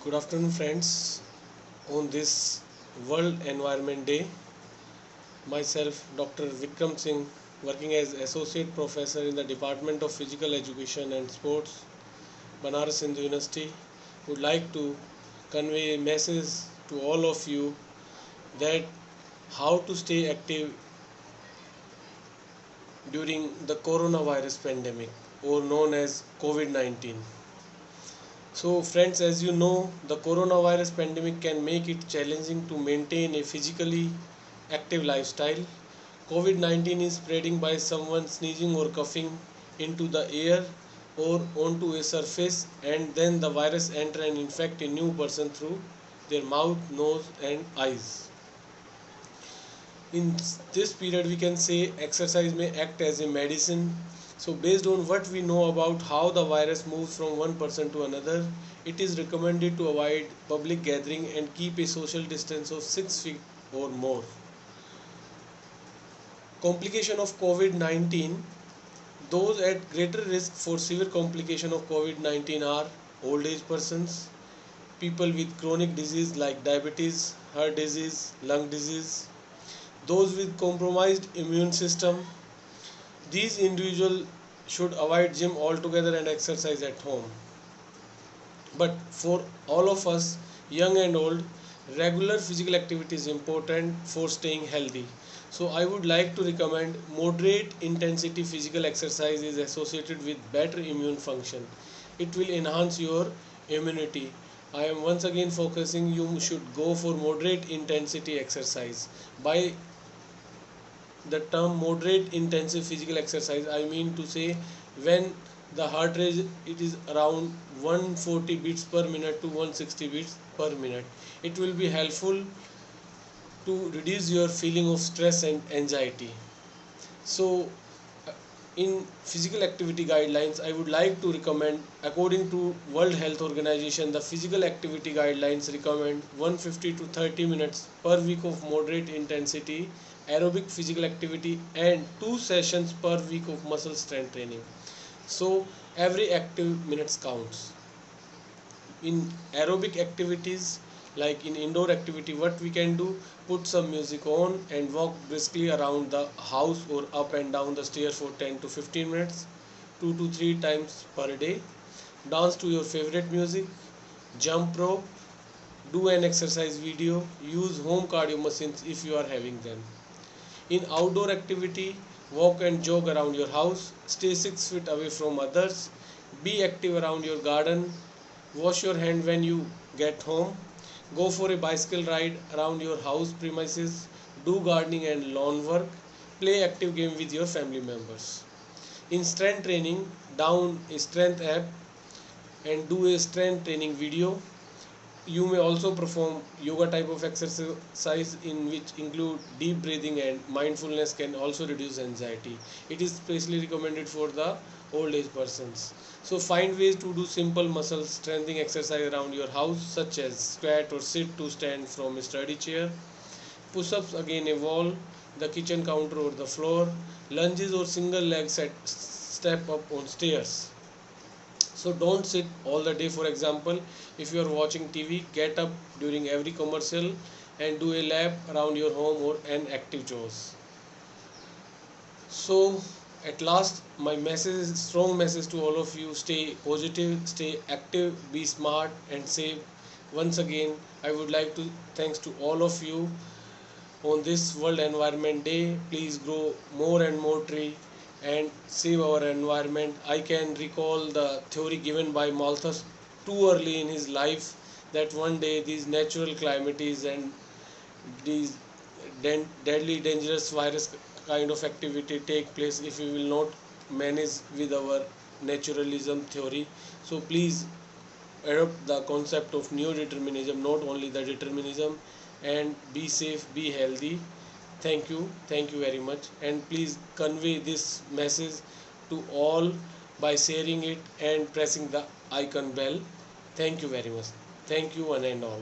Good afternoon, friends. On this World Environment Day, myself, Dr. Vikram Singh, working as Associate Professor in the Department of Physical Education and Sports, Banaras Hindu University, would like to convey a message to all of you that how to stay active during the coronavirus pandemic, or known as COVID-19. So, friends, as you know, the coronavirus pandemic can make it challenging to maintain a physically active lifestyle. COVID 19 is spreading by someone sneezing or coughing into the air or onto a surface, and then the virus enter and infect a new person through their mouth, nose, and eyes. In this period, we can say exercise may act as a medicine. So based on what we know about how the virus moves from one person to another, it is recommended to avoid public gathering and keep a social distance of 6 feet or more. Complication of COVID-19. Those at greater risk for severe complication of COVID-19 are old age persons, people with chronic disease like diabetes, heart disease, lung disease, those with compromised immune system. These individuals should avoid gym altogether and exercise at home. But for all of us, young and old, regular physical activity is important for staying healthy. So I would like to recommend moderate intensity physical exercise is associated with better immune function. It will enhance your immunity. I am once again focusing you should go for moderate intensity exercise. By the term moderate intensive physical exercise, I mean to say when the heart rate it is around 140 beats per minute to 160 beats per minute. It will be helpful to reduce your feeling of stress and anxiety. So in physical activity guidelines, I would like to recommend, according to World Health Organization, the physical activity guidelines recommend 150 to 30 minutes per week of moderate intensity aerobic physical activity and 2 sessions per week of muscle strength training. So every active minutes counts. In aerobic activities, like in indoor activity, what we can do, put some music on and walk briskly around the house or up and down the stairs for 10 to 15 minutes 2 to 3 times per day. Dance to your favorite music, jump rope, do an exercise video, use home cardio machines if you are having them. In outdoor activity, walk and jog around your house, stay 6 feet away from others, be active around your garden, wash your hand when you get home, go for a bicycle ride around your house premises, do gardening and lawn work, play active game with your family members. In strength training, down a strength app and do a strength training video. You may also perform yoga type of exercise in which include deep breathing, and mindfulness can also reduce anxiety. It is specially recommended for the old age persons. So find ways to do simple muscle strengthening exercise around your house, such as squat or sit to stand from a sturdy chair, push-ups against a wall, the kitchen counter or the floor, lunges or single leg step up on stairs. So don't sit all the day. For example, if you are watching TV, get up during every commercial and do a lap around your home or an active chores. So at last, my message is strong message to all of you: stay positive, stay active, be smart and safe. Once again, I would like to thanks to all of you on this World Environment Day. Please grow more and more tree and save our environment. I can recall the theory given by Malthus too early in his life that one day these natural calamities and these deadly dangerous virus kind of activity take place if we will not manage with our naturalism theory. So please adopt the concept of neo determinism, not only the determinism, and be safe, be healthy. Thank you very much, and please convey this message to all by sharing it and pressing the icon bell. Thank you very much. Thank you one and all.